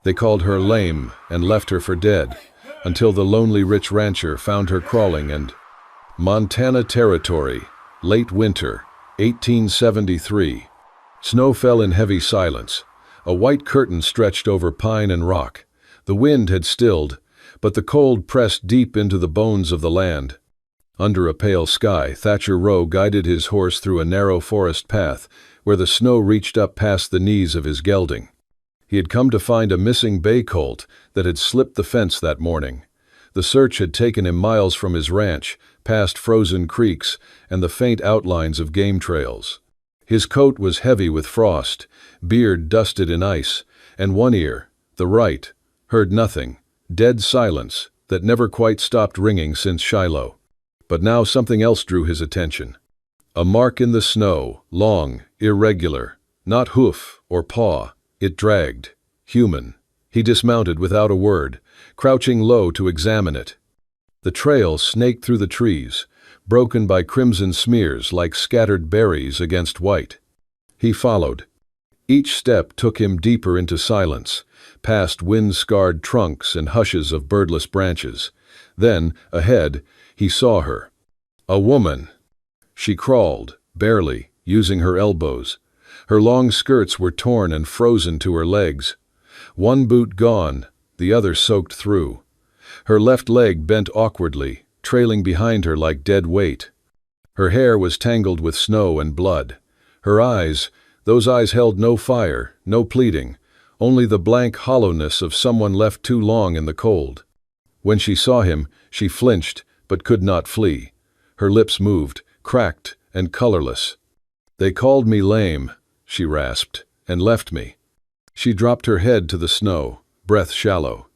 They called her lame and left her for dead, until the lonely rich rancher found her crawling and... Montana Territory, late winter, 1873. Snow fell in heavy silence. A white curtain stretched over pine and rock. The wind had stilled, but the cold pressed deep into the bones of the land. Under a pale sky, Thatcher Rowe guided his horse through a narrow forest path where the snow reached up past the knees of his gelding. He had come to find a missing bay colt that had slipped the fence that morning. The search had taken him miles from his ranch, past frozen creeks and the faint outlines of game trails. His coat was heavy with frost, beard dusted in ice, and one ear, the right, heard nothing, dead silence that never quite stopped ringing since Shiloh. But now something else drew his attention. A mark in the snow, long, irregular, not hoof or paw. It dragged, human. He dismounted without a word, crouching low to examine it. The trail snaked through the trees, broken by crimson smears like scattered berries against white. He followed. Each step took him deeper into silence, past wind-scarred trunks and hushes of birdless branches. Then, ahead, he saw her. A woman. She crawled, barely, using her elbows. Her long skirts were torn and frozen to her legs. One boot gone, the other soaked through. Her left leg bent awkwardly, trailing behind her like dead weight. Her hair was tangled with snow and blood. Her eyes, those eyes held no fire, no pleading, only the blank hollowness of someone left too long in the cold. When she saw him, she flinched, but could not flee. Her lips moved, cracked and colorless. "They called me lame," she rasped, "and left me." She dropped her head to the snow, breath shallow.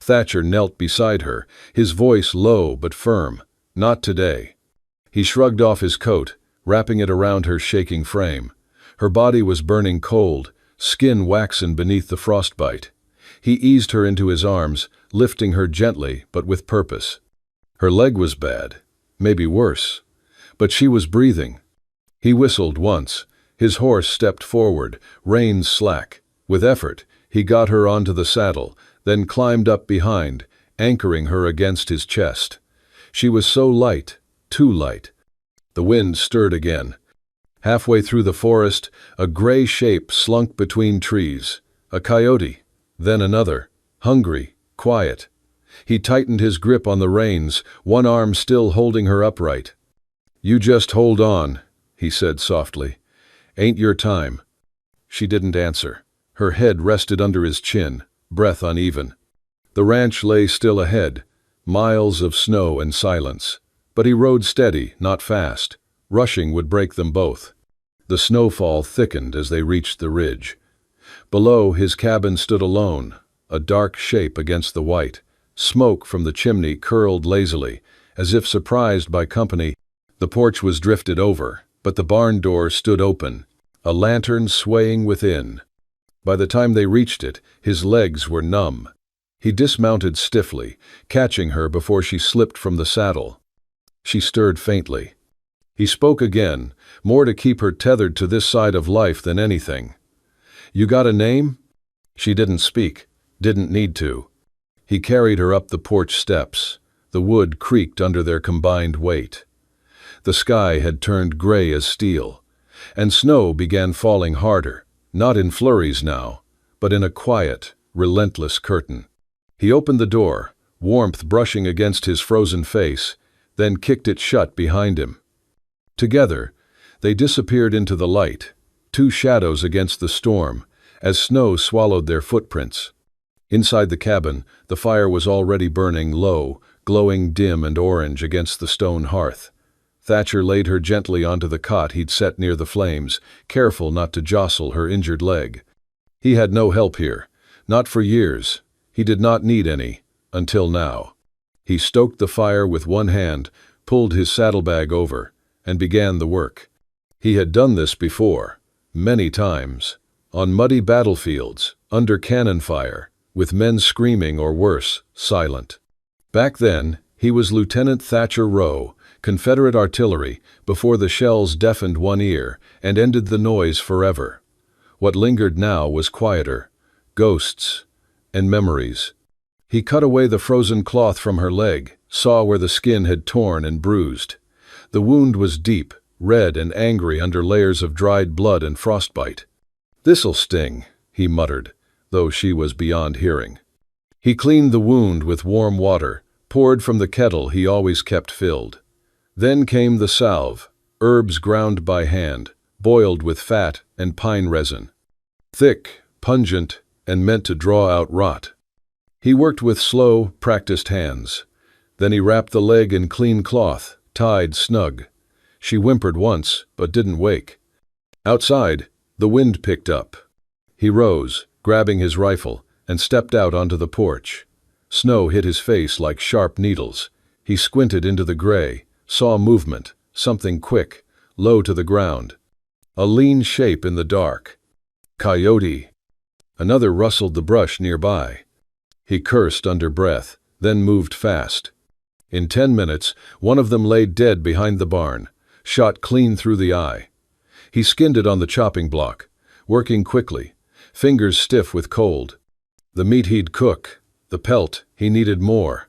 Thatcher knelt beside her, his voice low but firm. "Not today." He shrugged off his coat, wrapping it around her shaking frame. Her body was burning cold, skin waxen beneath the frostbite. He eased her into his arms, lifting her gently but with purpose. Her leg was bad, maybe worse, but she was breathing. He whistled once. His horse stepped forward, reins slack. With effort, he got her onto the saddle, then climbed up behind, anchoring her against his chest. She was so light, too light. The wind stirred again. Halfway through the forest, a gray shape slunk between trees. A coyote, then another, hungry, quiet. He tightened his grip on the reins, one arm still holding her upright. "You just hold on," he said softly. "Ain't your time." She didn't answer. Her head rested under his chin, breath uneven. The ranch lay still ahead, miles of snow and silence. But he rode steady, not fast. Rushing would break them both. The snowfall thickened as they reached the ridge. Below, his cabin stood alone, a dark shape against the white. Smoke from the chimney curled lazily, as if surprised by company. The porch was drifted over, but the barn door stood open, a lantern swaying within. By the time they reached it, his legs were numb. He dismounted stiffly, catching her before she slipped from the saddle. She stirred faintly. He spoke again, more to keep her tethered to this side of life than anything. "You got a name?" She didn't speak, didn't need to. He carried her up the porch steps. The wood creaked under their combined weight. The sky had turned gray as steel, and snow began falling harder, not in flurries now, but in a quiet, relentless curtain. He opened the door, warmth brushing against his frozen face, then kicked it shut behind him. Together, they disappeared into the light, two shadows against the storm, as snow swallowed their footprints. Inside the cabin, the fire was already burning low, glowing dim and orange against the stone hearth. Thatcher laid her gently onto the cot he'd set near the flames, careful not to jostle her injured leg. He had no help here, not for years. He did not need any, until now. He stoked the fire with one hand, pulled his saddlebag over, and began the work. He had done this before, many times, on muddy battlefields, under cannon fire, with men screaming or worse, silent. Back then, he was Lieutenant Thatcher Rowe, Confederate artillery, before the shells deafened one ear and ended the noise forever. What lingered now was quieter. Ghosts. and memories. He cut away the frozen cloth from her leg, saw where the skin had torn and bruised. The wound was deep, red and angry under layers of dried blood and frostbite. "This'll sting," he muttered, though she was beyond hearing. He cleaned the wound with warm water, poured from the kettle he always kept filled. Then came the salve, herbs ground by hand, boiled with fat and pine resin. Thick, pungent, and meant to draw out rot. He worked with slow, practiced hands. Then he wrapped the leg in clean cloth, tied snug. She whimpered once, but didn't wake. Outside, the wind picked up. He rose, grabbing his rifle, and stepped out onto the porch. Snow hit his face like sharp needles. He squinted into the gray, saw movement, something quick, low to the ground. A lean shape in the dark. Coyote. Another rustled the brush nearby. He cursed under breath, then moved fast. In 10 minutes, one of them lay dead behind the barn, shot clean through the eye. He skinned it on the chopping block, working quickly, fingers stiff with cold. The meat he'd cook, the pelt, he needed more.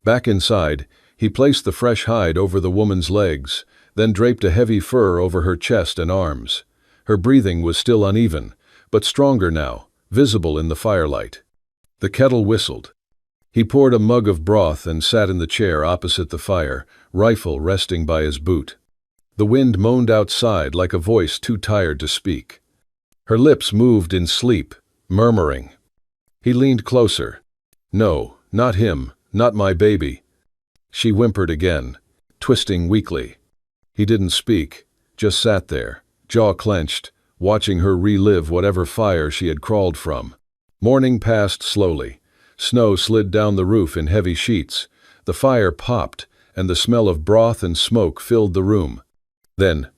Back inside, he placed the fresh hide over the woman's legs, then draped a heavy fur over her chest and arms. Her breathing was still uneven, but stronger now, visible in the firelight. The kettle whistled. He poured a mug of broth and sat in the chair opposite the fire, rifle resting by his boot. The wind moaned outside like a voice too tired to speak. Her lips moved in sleep, murmuring. He leaned closer. "No, not him, not my baby." She whimpered again, twisting weakly. He didn't speak, just sat there, jaw clenched, watching her relive whatever fire she had crawled from. Morning passed slowly. Snow slid down the roof in heavy sheets. The fire popped, and the smell of broth and smoke filled the room. Then,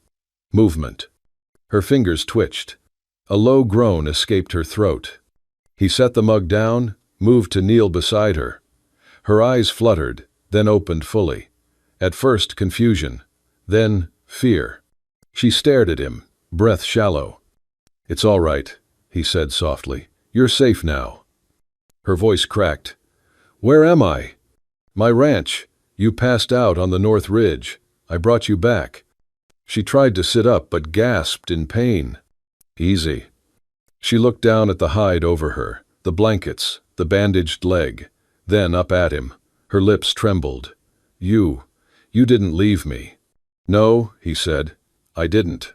movement. Her fingers twitched. A low groan escaped her throat. He set the mug down, moved to kneel beside her. Her eyes fluttered, then opened fully. At first confusion, then fear. She stared at him, breath shallow. "It's all right," he said softly. "You're safe now." Her voice cracked. "Where am I?" "My ranch. You passed out on the North Ridge. I brought you back." She tried to sit up but gasped in pain. "Easy." She looked down at the hide over her, the blankets, the bandaged leg, then up at him. Her lips trembled. You didn't leave me." "No," he said. "I didn't."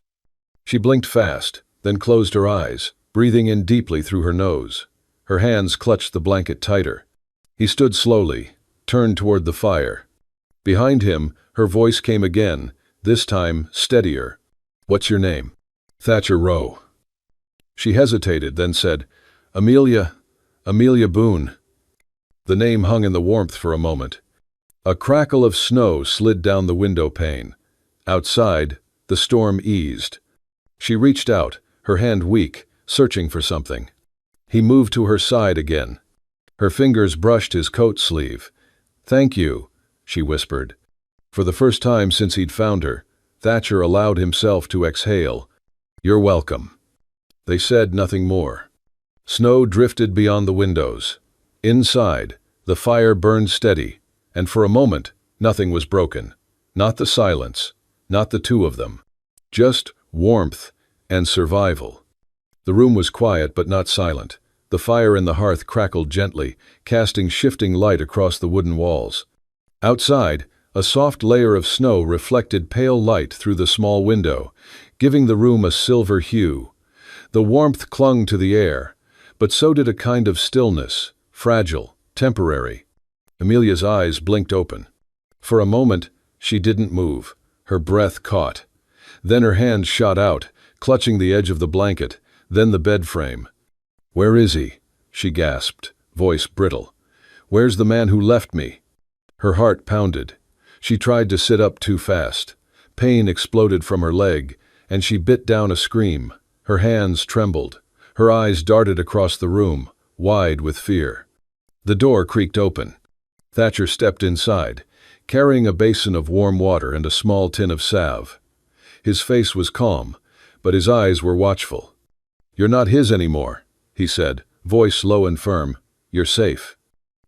She blinked fast, then closed her eyes, breathing in deeply through her nose. Her hands clutched the blanket tighter. He stood slowly, turned toward the fire. Behind him, her voice came again, this time steadier. "What's your name?" "Thatcher Rowe." She hesitated, then said, Amelia Boone." The name hung in the warmth for a moment. A crackle of snow slid down the window pane. Outside, the storm eased. She reached out, her hand weak, searching for something. He moved to her side again. Her fingers brushed his coat sleeve. "Thank you," she whispered. For the first time since he'd found her, Thatcher allowed himself to exhale. "You're welcome." They said nothing more. Snow drifted beyond the windows. Inside, the fire burned steady, and for a moment, nothing was broken. Not the silence, not the two of them. Just warmth and survival. The room was quiet but not silent. The fire in the hearth crackled gently, casting shifting light across the wooden walls. Outside, a soft layer of snow reflected pale light through the small window, giving the room a silver hue. The warmth clung to the air, but so did a kind of stillness, fragile, temporary. Amelia's eyes blinked open. For a moment, she didn't move, her breath caught. Then her hands shot out, clutching the edge of the blanket, then the bed frame. "Where is he?" she gasped, voice brittle. "Where's the man who left me?" Her heart pounded. She tried to sit up too fast. Pain exploded from her leg, and she bit down a scream. Her hands trembled. Her eyes darted across the room, wide with fear. The door creaked open. Thatcher stepped inside, carrying a basin of warm water and a small tin of salve. His face was calm, but his eyes were watchful. "You're not his anymore," he said, voice low and firm. "You're safe."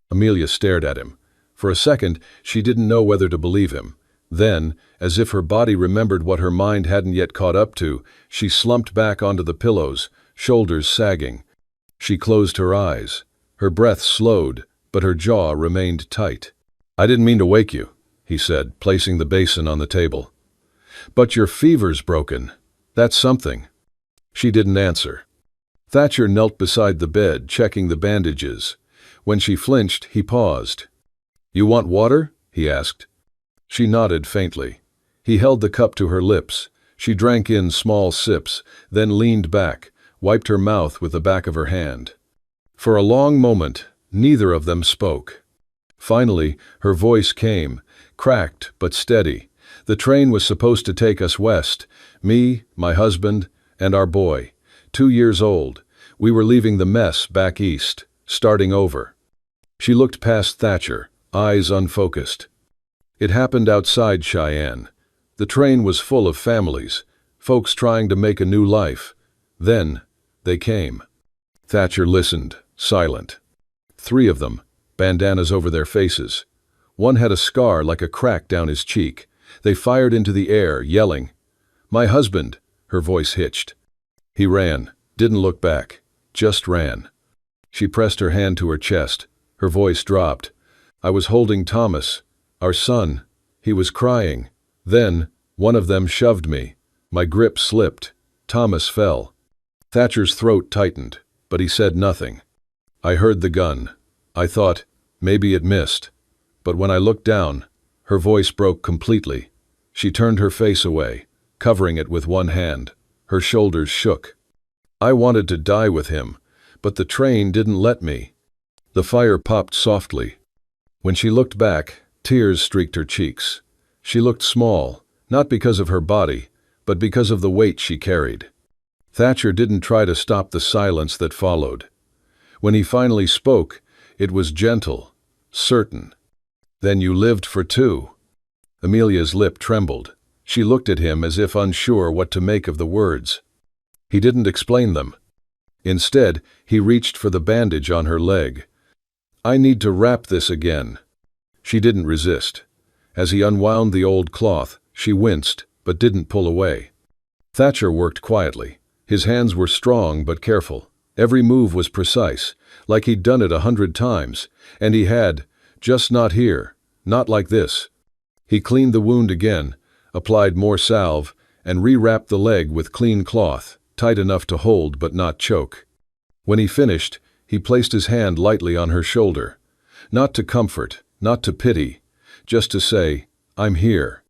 Amelia stared at him. For a second, she didn't know whether to believe him. Then, as if her body remembered what her mind hadn't yet caught up to, she slumped back onto the pillows, shoulders sagging. She closed her eyes. Her breath slowed, but her jaw remained tight. "I didn't mean to wake you," he said, placing the basin on the table. "But your fever's broken. That's something." She didn't answer. Thatcher knelt beside the bed, checking the bandages. When she flinched, he paused. "You want water?" he asked. She nodded faintly. He held the cup to her lips. She drank in small sips, then leaned back, wiped her mouth with the back of her hand. For a long moment, neither of them spoke. Finally, her voice came, cracked but steady. "The train was supposed to take us west. Me, my husband, and our boy. 2 years old. We were leaving the mess back east, starting over." She looked past Thatcher, eyes unfocused. It happened outside Cheyenne. The train was full of families, folks trying to make a new life. Then, they came. Thatcher listened, silent. 3 of them, bandanas over their faces. One had a scar like a crack down his cheek. They fired into the air, yelling. "My husband!" Her voice hitched. He ran, didn't look back, just ran. She pressed her hand to her chest. Her voice dropped. "I was holding Thomas, our son. He was crying. Then, one of them shoved me. My grip slipped. Thomas fell." Thatcher's throat tightened, but he said nothing. "I heard the gun. I thought, maybe it missed. But when I looked down," her voice broke completely. She turned her face away, covering it with one hand. Her shoulders shook. "I wanted to die with him, but the train didn't let me." The fire popped softly. When she looked back, tears streaked her cheeks. She looked small, not because of her body, but because of the weight she carried. Thatcher didn't try to stop the silence that followed. When he finally spoke, it was gentle, certain. "Then you lived for 2. Amelia's lip trembled. She looked at him as if unsure what to make of the words. He didn't explain them. Instead, he reached for the bandage on her leg. "I need to wrap this again." She didn't resist. As he unwound the old cloth, she winced, but didn't pull away. Thatcher worked quietly. His hands were strong but careful. Every move was precise, like he'd done it 100 times, and he had, just not here, not like this. He cleaned the wound again, applied more salve, and rewrapped the leg with clean cloth, tight enough to hold but not choke. When he finished, he placed his hand lightly on her shoulder. Not to comfort, not to pity, just to say, "I'm here."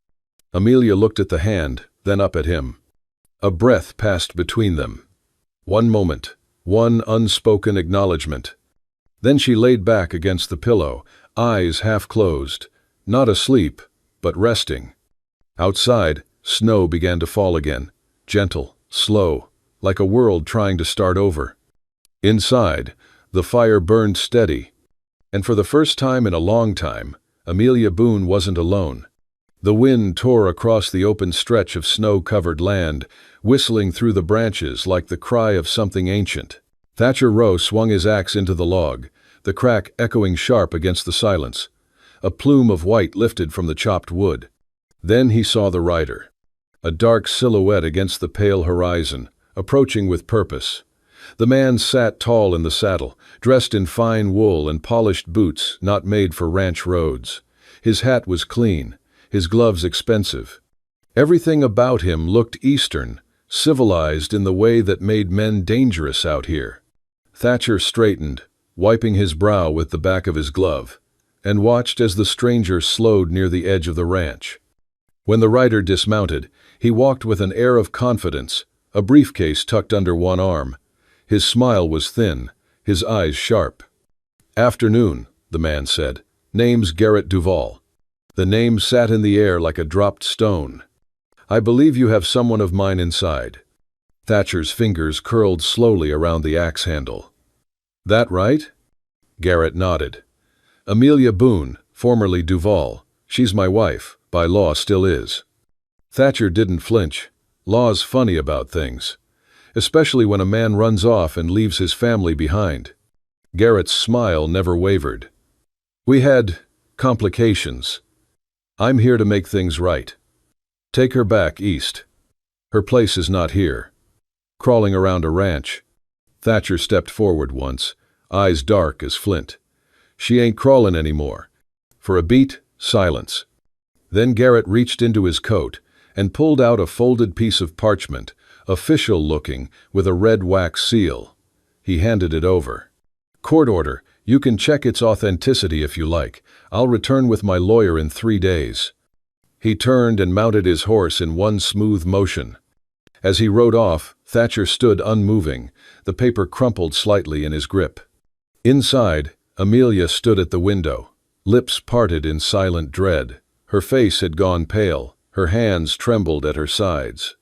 Amelia looked at the hand, then up at him. A breath passed between them. One moment, one unspoken acknowledgement. Then she laid back against the pillow, eyes half closed, not asleep, but resting. Outside, snow began to fall again, gentle, slow, like a world trying to start over. Inside, the fire burned steady. And for the first time in a long time, Amelia Boone wasn't alone. The wind tore across the open stretch of snow-covered land, whistling through the branches like the cry of something ancient. Thatcher Rowe swung his axe into the log, the crack echoing sharp against the silence. A plume of white lifted from the chopped wood. Then he saw the rider. A dark silhouette against the pale horizon, approaching with purpose. The man sat tall in the saddle, dressed in fine wool and polished boots not made for ranch roads. His hat was clean, his gloves expensive. Everything about him looked Eastern, civilized in the way that made men dangerous out here. Thatcher straightened, wiping his brow with the back of his glove, and watched as the stranger slowed near the edge of the ranch. When the rider dismounted, he walked with an air of confidence, a briefcase tucked under one arm. His smile was thin, his eyes sharp. "Afternoon," the man said. "Name's Garrett Duval." The name sat in the air like a dropped stone. "I believe you have someone of mine inside." Thatcher's fingers curled slowly around the axe handle. "That right?" Garrett nodded. "Amelia Boone, formerly Duval. She's my wife, by law still is." Thatcher didn't flinch. Law's funny about things, especially when a man runs off and leaves his family behind. Garrett's smile never wavered. "We had complications. I'm here to make things right. Take her back east. Her place is not here." Crawling around a ranch. Thatcher stepped forward once, eyes dark as flint. "She ain't crawlin' anymore." For a beat, silence. Then Garrett reached into his coat and pulled out a folded piece of parchment, official-looking, with a red wax seal. He handed it over. "Court order. You can check its authenticity if you like. I'll return with my lawyer in 3 days." He turned and mounted his horse in one smooth motion. As he rode off, Thatcher stood unmoving, the paper crumpled slightly in his grip. Inside, Amelia stood at the window, lips parted in silent dread. Her face had gone pale, her hands trembled at her sides.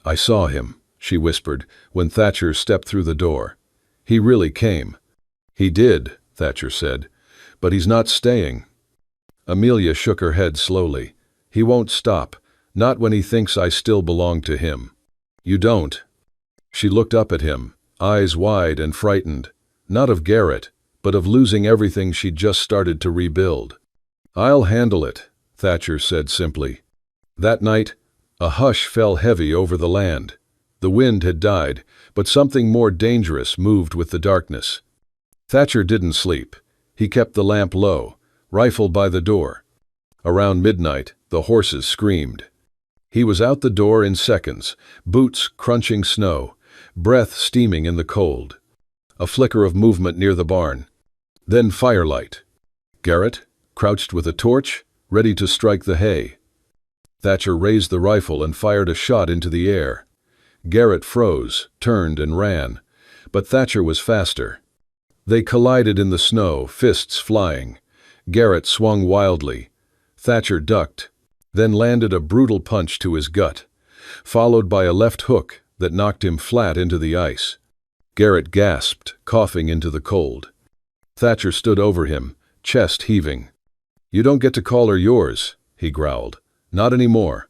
"I saw him," she whispered, when Thatcher stepped through the door. "He really came." "He did," Thatcher said, "but he's not staying." Amelia shook her head slowly. "He won't stop, not when he thinks I still belong to him." "You don't." She looked up at him, eyes wide and frightened, not of Garrett, but of losing everything she'd just started to rebuild. "I'll handle it," Thatcher said simply. That night, a hush fell heavy over the land. The wind had died, but something more dangerous moved with the darkness. Thatcher didn't sleep. He kept the lamp low, rifle by the door. Around midnight, the horses screamed. He was out the door in seconds, boots crunching snow, breath steaming in the cold. A flicker of movement near the barn. Then firelight. Garrett, crouched with a torch, ready to strike the hay. Thatcher raised the rifle and fired a shot into the air. Garrett froze, turned and ran, but Thatcher was faster. They collided in the snow, fists flying. Garrett swung wildly. Thatcher ducked, then landed a brutal punch to his gut, followed by a left hook that knocked him flat into the ice. Garrett gasped, coughing into the cold. Thatcher stood over him, chest heaving. "You don't get to call her yours," he growled. "Not anymore."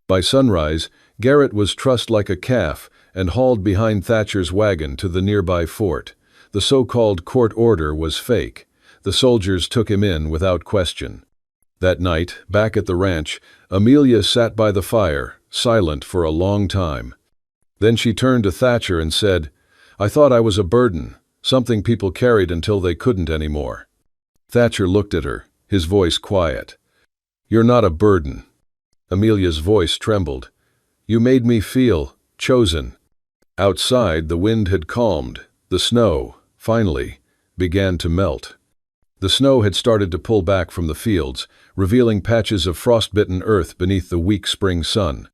By sunrise, Garrett was trussed like a calf and hauled behind Thatcher's wagon to the nearby fort. The so-called court order was fake. The soldiers took him in without question. That night, back at the ranch, Amelia sat by the fire, silent for a long time. Then she turned to Thatcher and said, "I thought I was a burden, something people carried until they couldn't anymore." Thatcher looked at her, his voice quiet. "You're not a burden." Amelia's voice trembled. "You made me feel chosen." Outside, the wind had calmed. The snow, finally, began to melt. The snow had started to pull back from the fields, revealing patches of frost-bitten earth beneath the weak spring sun.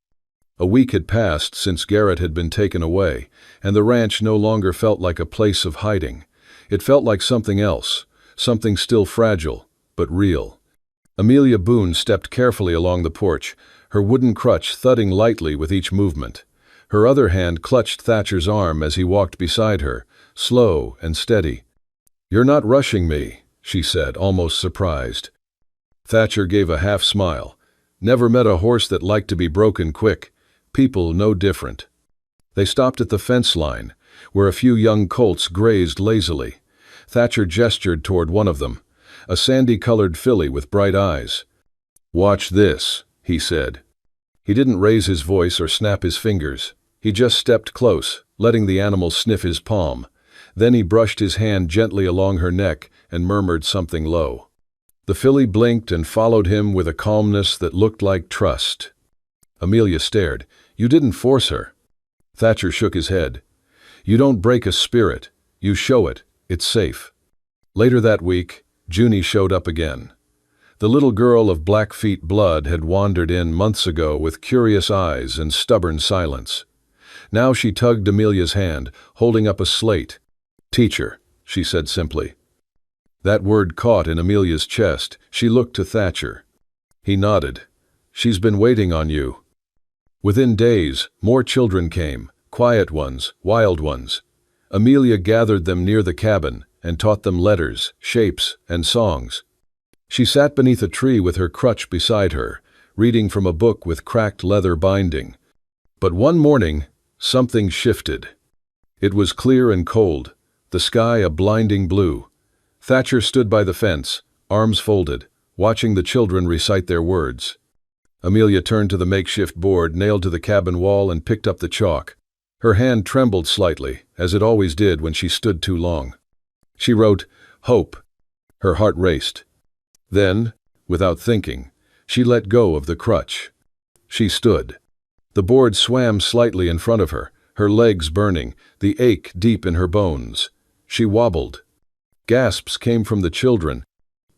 A week had passed since Garrett had been taken away, and the ranch no longer felt like a place of hiding. It felt like something else, something still fragile, but real. Amelia Boone stepped carefully along the porch, her wooden crutch thudding lightly with each movement. Her other hand clutched Thatcher's arm as he walked beside her, slow and steady. "You're not rushing me," she said, almost surprised. Thatcher gave a half smile. "Never met a horse that liked to be broken quick. People no different." They stopped at the fence line, where a few young colts grazed lazily. Thatcher gestured toward one of them, a sandy-colored filly with bright eyes. "Watch this," he said. He didn't raise his voice or snap his fingers. He just stepped close, letting the animal sniff his palm. Then he brushed his hand gently along her neck and murmured something low. The filly blinked and followed him with a calmness that looked like trust. Amelia stared. "You didn't force her." Thatcher shook his head. "You don't break a spirit. You show it. It's safe." Later that week, Junie showed up again. The little girl of Blackfeet blood had wandered in months ago with curious eyes and stubborn silence. Now she tugged Amelia's hand, holding up a slate. "Teacher," she said simply. That word caught in Amelia's chest. She looked to Thatcher. He nodded. "She's been waiting on you." Within days, more children came, quiet ones, wild ones. Amelia gathered them near the cabin and taught them letters, shapes, and songs. She sat beneath a tree with her crutch beside her, reading from a book with cracked leather binding. But one morning, something shifted. It was clear and cold. the sky a blinding blue. Thatcher stood by the fence, arms folded, watching the children recite their words. Amelia turned to the makeshift board nailed to the cabin wall and picked up the chalk. Her hand trembled slightly, as it always did when she stood too long. She wrote, "Hope." Her heart raced. Then, without thinking, she let go of the crutch. She stood. The board swam slightly in front of her, her legs burning, the ache deep in her bones. She wobbled. Gasps came from the children,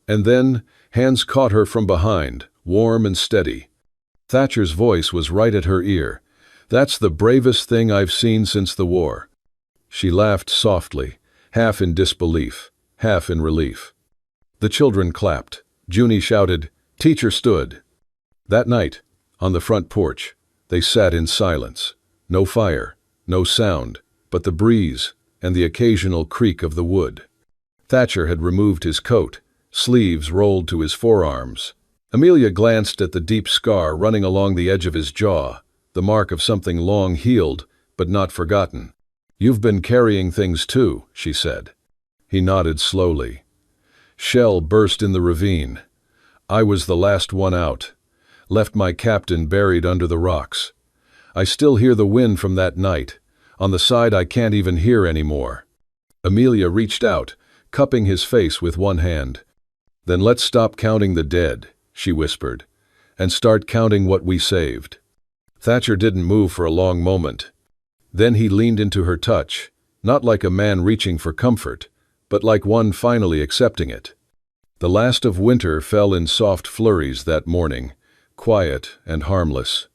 and then hands caught her from behind, warm and steady. Thatcher's voice was right at her ear. "That's the bravest thing I've seen since the war." She laughed softly, half in disbelief, half in relief. The children clapped. Junie shouted. Teacher stood. That night, on the front porch, they sat in silence. No fire, no sound, but the breeze and the occasional creak of the wood. Thatcher had removed his coat, sleeves rolled to his forearms. Amelia glanced at the deep scar running along the edge of his jaw, the mark of something long healed, but not forgotten. "You've been carrying things too," she said. He nodded slowly. "Shell burst in the ravine. I was the last one out. Left my captain buried under the rocks. I still hear the wind from that night. On the side I can't even hear anymore." Amelia reached out, cupping his face with one hand. "Then let's stop counting the dead," she whispered, "and start counting what we saved." Thatcher didn't move for a long moment. Then he leaned into her touch, not like a man reaching for comfort, but like one finally accepting it. The last of winter fell in soft flurries that morning, quiet and harmless.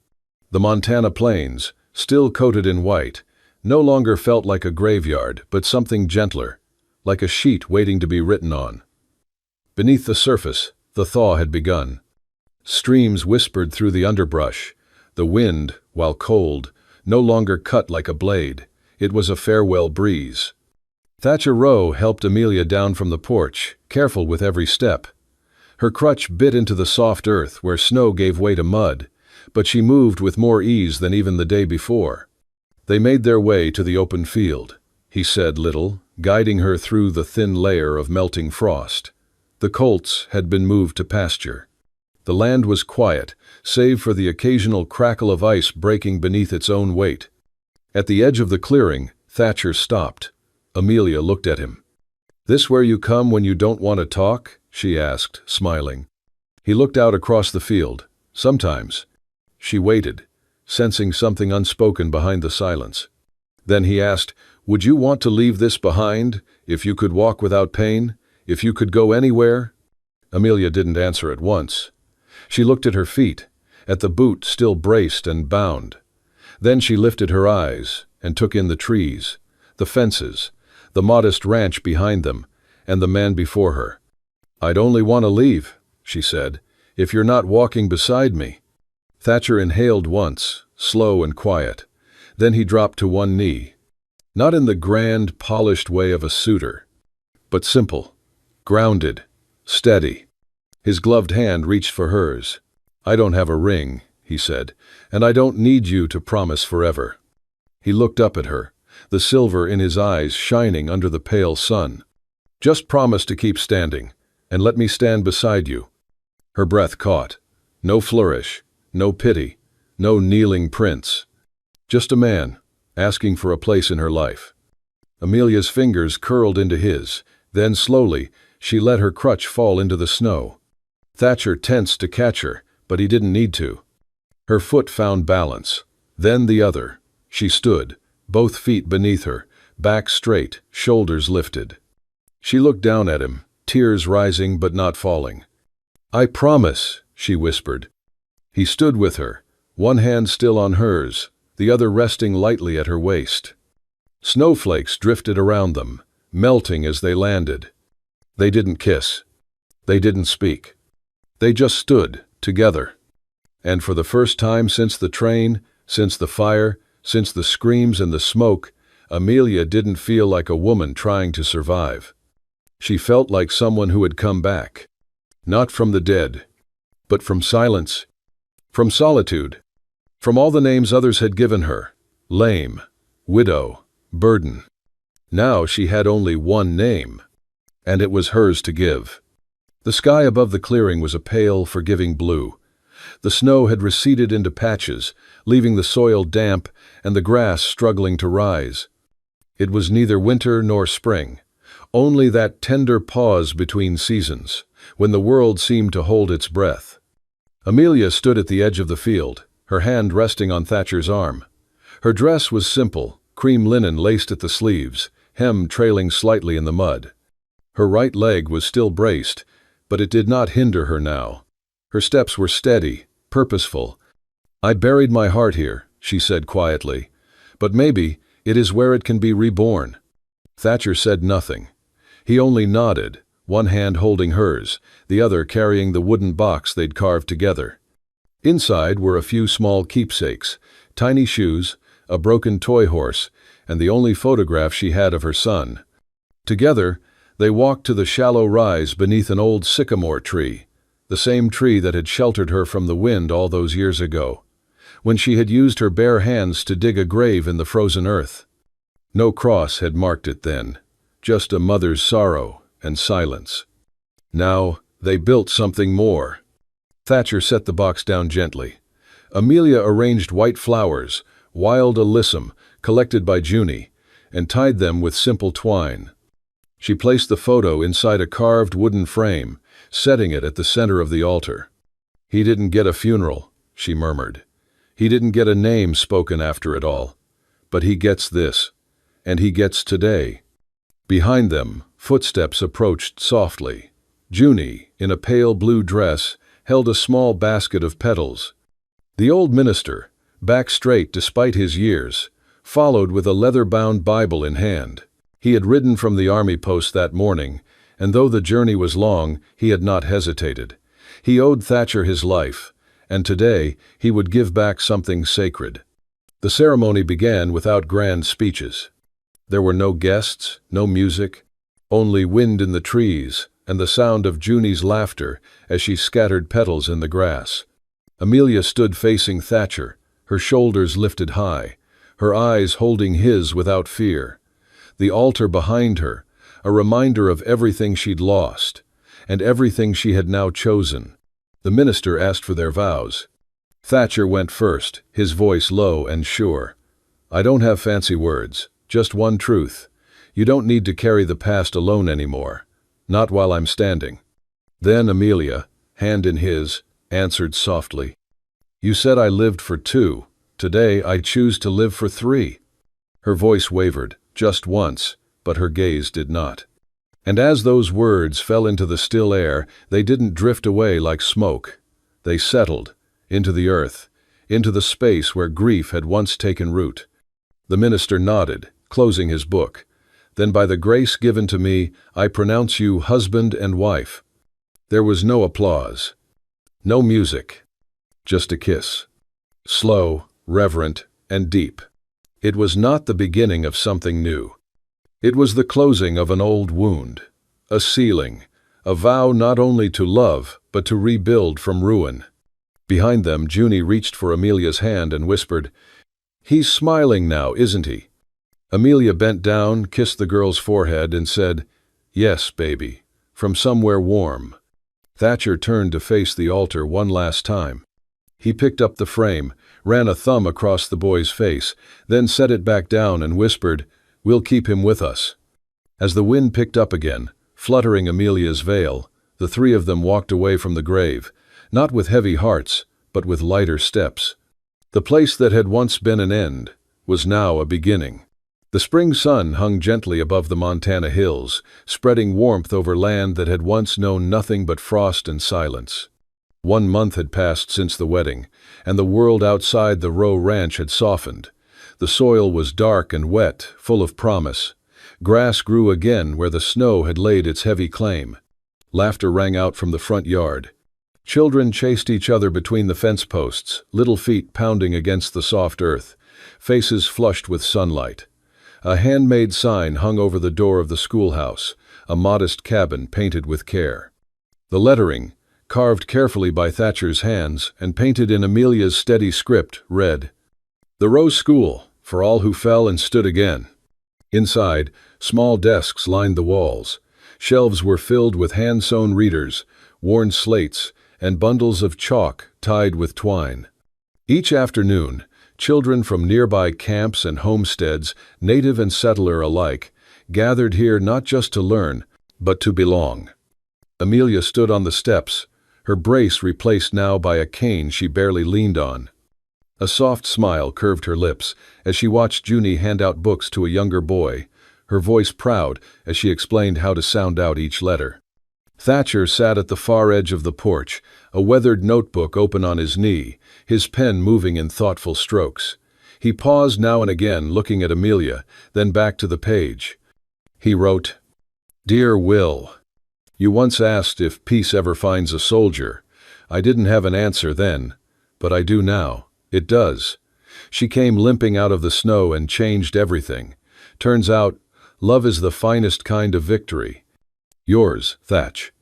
The Montana plains, still coated in white, no longer felt like a graveyard, but something gentler, like a sheet waiting to be written on. Beneath the surface, the thaw had begun. Streams whispered through the underbrush. The wind, while cold, no longer cut like a blade. It was a farewell breeze. Thatcher Rowe helped Amelia down from the porch, careful with every step. Her crutch bit into the soft earth where snow gave way to mud, but she moved with more ease than even the day before. They made their way to the open field. He said little, guiding her through the thin layer of melting frost. The colts had been moved to pasture. The land was quiet, save for the occasional crackle of ice breaking beneath its own weight. At the edge of the clearing, Thatcher stopped. Amelia looked at him. "This where you come when you don't want to talk?" she asked, smiling. He looked out across the field. "Sometimes." She waited, sensing something unspoken behind the silence. Then he asked, "Would you want to leave this behind, if you could walk without pain, if you could go anywhere?" Amelia didn't answer at once. She looked at her feet, at the boot still braced and bound. Then she lifted her eyes and took in the trees, the fences, the modest ranch behind them, and the man before her. "I'd only want to leave," she said, "if you're not walking beside me." Thatcher inhaled once, slow and quiet. Then he dropped to one knee. Not in the grand, polished way of a suitor, but simple, grounded, steady. His gloved hand reached for hers. "I don't have a ring," he said, "and I don't need you to promise forever." He looked up at her, the silver in his eyes shining under the pale sun. "Just promise to keep standing, and let me stand beside you." Her breath caught. No flourish, no pity, no kneeling prince. Just a man, asking for a place in her life. Amelia's fingers curled into his. Then slowly, she let her crutch fall into the snow. Thatcher tensed to catch her, but he didn't need to. Her foot found balance. Then the other. She stood, both feet beneath her, back straight, shoulders lifted. She looked down at him, tears rising but not falling. "I promise," she whispered. He stood with her, one hand still on hers, the other resting lightly at her waist. Snowflakes drifted around them, melting as they landed. They didn't kiss. They didn't speak. They just stood, together. And for the first time since the train, since the fire, since the screams and the smoke, Amelia didn't feel like a woman trying to survive. She felt like someone who had come back. Not from the dead, but from silence, from solitude, from all the names others had given her: lame, widow, burden. Now she had only one name, and it was hers to give. The sky above the clearing was a pale, forgiving blue. The snow had receded into patches, leaving the soil damp and the grass struggling to rise. It was neither winter nor spring, only that tender pause between seasons, when the world seemed to hold its breath. Amelia stood at the edge of the field, her hand resting on Thatcher's arm. Her dress was simple, cream linen laced at the sleeves, hem trailing slightly in the mud. Her right leg was still braced, but it did not hinder her now. Her steps were steady, purposeful. "I buried my heart here," she said quietly, "but maybe it is where it can be reborn." Thatcher said nothing. He only nodded, one hand holding hers, the other carrying the wooden box they'd carved together. Inside were a few small keepsakes, tiny shoes, a broken toy horse, and the only photograph she had of her son. Together, they walked to the shallow rise beneath an old sycamore tree, the same tree that had sheltered her from the wind all those years ago, when she had used her bare hands to dig a grave in the frozen earth. No cross had marked it then, just a mother's sorrow and silence. Now, they built something more. Thatcher set the box down gently. Amelia arranged white flowers, wild alyssum, collected by Junie, and tied them with simple twine. She placed the photo inside a carved wooden frame, setting it at the center of the altar. "He didn't get a funeral," she murmured. "He didn't get a name spoken after it all. But he gets this, and he gets today." Behind them, footsteps approached softly. Junie, in a pale blue dress, held a small basket of petals. The old minister, back straight despite his years, followed with a leather-bound Bible in hand. He had ridden from the army post that morning, and though the journey was long, he had not hesitated. He owed Thatcher his life, and today he would give back something sacred. The ceremony began without grand speeches. There were no guests, no music, only wind in the trees and the sound of Junie's laughter as she scattered petals in the grass. Amelia stood facing Thatcher, her shoulders lifted high, her eyes holding his without fear. The altar behind her, a reminder of everything she'd lost, and everything she had now chosen. The minister asked for their vows. Thatcher went first, his voice low and sure. "I don't have fancy words, just one truth. You don't need to carry the past alone anymore. Not while I'm standing." Then Amelia, hand in his, answered softly, "You said I lived for two. Today I choose to live for three." Her voice wavered, just once, but her gaze did not. And as those words fell into the still air, they didn't drift away like smoke. They settled, into the earth, into the space where grief had once taken root. The minister nodded, closing his book. "Then by the grace given to me, I pronounce you husband and wife." There was no applause, no music, just a kiss. Slow, reverent, and deep. It was not the beginning of something new. It was the closing of an old wound, a sealing, a vow not only to love, but to rebuild from ruin. Behind them, Junie reached for Amelia's hand and whispered, "He's smiling now, isn't he?" Amelia bent down, kissed the girl's forehead, and said, "Yes, baby," from somewhere warm. Thatcher turned to face the altar one last time. He picked up the frame, ran a thumb across the boy's face, then set it back down and whispered, "We'll keep him with us." As the wind picked up again, fluttering Amelia's veil, the three of them walked away from the grave, not with heavy hearts, but with lighter steps. The place that had once been an end was now a beginning. The spring sun hung gently above the Montana hills, spreading warmth over land that had once known nothing but frost and silence. 1 month had passed since the wedding, and the world outside the Rowe ranch had softened. The soil was dark and wet, full of promise. Grass grew again where the snow had laid its heavy claim. Laughter rang out from the front yard. Children chased each other between the fence posts, little feet pounding against the soft earth, faces flushed with sunlight. A handmade sign hung over the door of the schoolhouse, a modest cabin painted with care. The lettering, carved carefully by Thatcher's hands and painted in Amelia's steady script, read, "The Rowe School, for all who fell and stood again." Inside, Small desks lined the walls. Shelves were filled with hand-sewn readers, worn slates, and bundles of chalk tied with twine. Each afternoon, children from nearby camps and homesteads, native and settler alike, gathered here not just to learn, but to belong. Amelia stood on the steps, her brace replaced now by a cane she barely leaned on. A soft smile curved her lips as she watched Junie hand out books to a younger boy, her voice proud as she explained how to sound out each letter. Thatcher sat at the far edge of the porch, a weathered notebook open on his knee, his pen moving in thoughtful strokes. He paused now and again, looking at Amelia, then back to the page. He wrote, "Dear Will, you once asked if peace ever finds a soldier. I didn't have an answer then, but I do now. It does. She came limping out of the snow and changed everything. Turns out, love is the finest kind of victory. Yours, Thatch."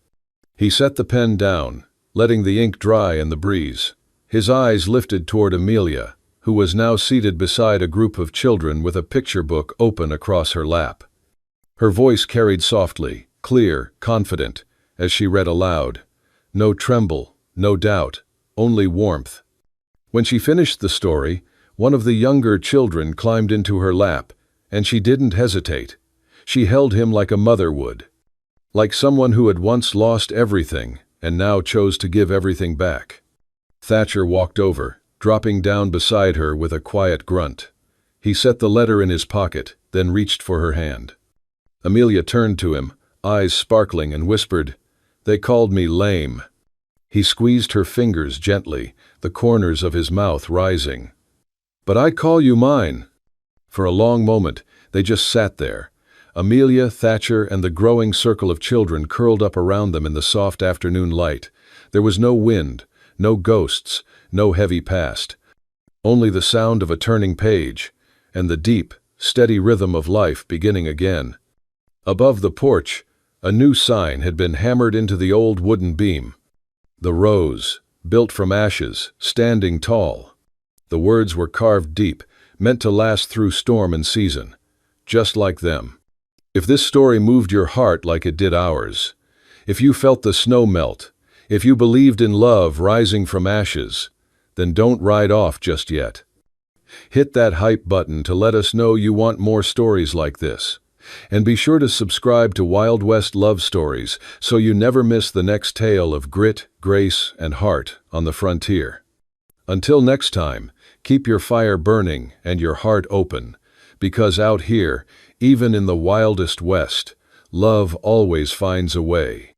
He set the pen down, letting the ink dry in the breeze. His eyes lifted toward Amelia, who was now seated beside a group of children with a picture book open across her lap. Her voice carried softly, clear, confident, as she read aloud. No tremble, no doubt, only warmth. When she finished the story, one of the younger children climbed into her lap, and she didn't hesitate. She held him like a mother would. Like someone who had once lost everything and now chose to give everything back. Thatcher walked over, dropping down beside her with a quiet grunt. He set the letter in his pocket, then reached for her hand. Amelia turned to him, eyes sparkling, and whispered, "They called me lame." He squeezed her fingers gently, the corners of his mouth rising. "But I call you mine." For a long moment, they just sat there. Amelia, Thatcher, and the growing circle of children curled up around them in the soft afternoon light. There was no wind, no ghosts, no heavy past. Only the sound of a turning page, and the deep, steady rhythm of life beginning again. Above the porch, a new sign had been hammered into the old wooden beam. The Rose, built from ashes, standing tall. The words were carved deep, meant to last through storm and season. Just like them. If this story moved your heart like it did ours, if you felt the snow melt, if you believed in love rising from ashes, then don't ride off just yet. Hit that hype button to let us know you want more stories like this. And be sure to subscribe to Wild West Love Stories so you never miss the next tale of grit, grace, and heart on the frontier. Until next time, keep your fire burning and your heart open, because out here, even in the wildest West, love always finds a way.